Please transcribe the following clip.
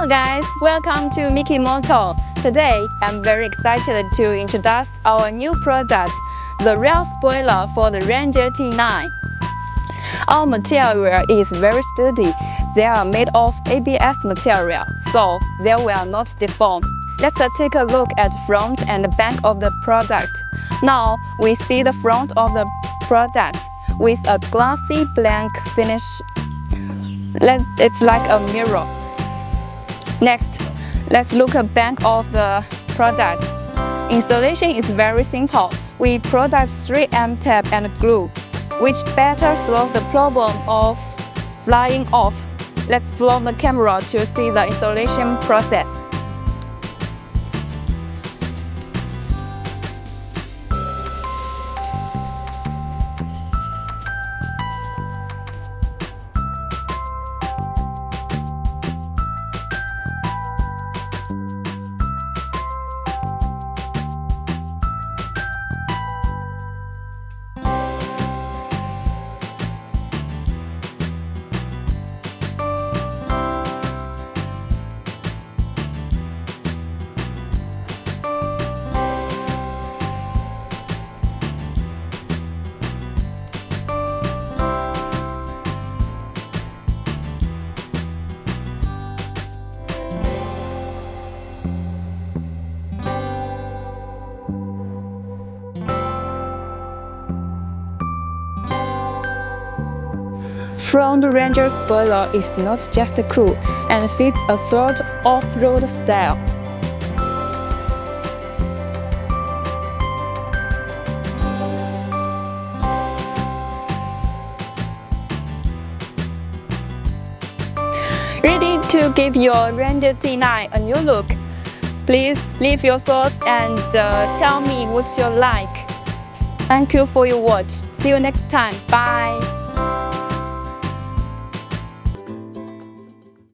Hello guys, welcome to Mickey Moto. Today, I'm very excited to introduce our new product, the rear spoiler for the Ranger T9. Our material is very sturdy. They are made of ABS material, so they will not deform. Let's take a look at front and back of the product. Now, we see the front of the product with a glossy blank finish. It's like a mirror. Next, let's look at back of the product. Installation is very simple. We produce 3M tape and glue, which better solve the problem of flying off. Let's follow the camera to see the installation process. Front Ranger spoiler is not just cool and fits a third off-road style. Ready to give your Ranger T9 a new look? Please leave your thoughts and tell me what you like. Thank you for your watch. See you next time. Bye.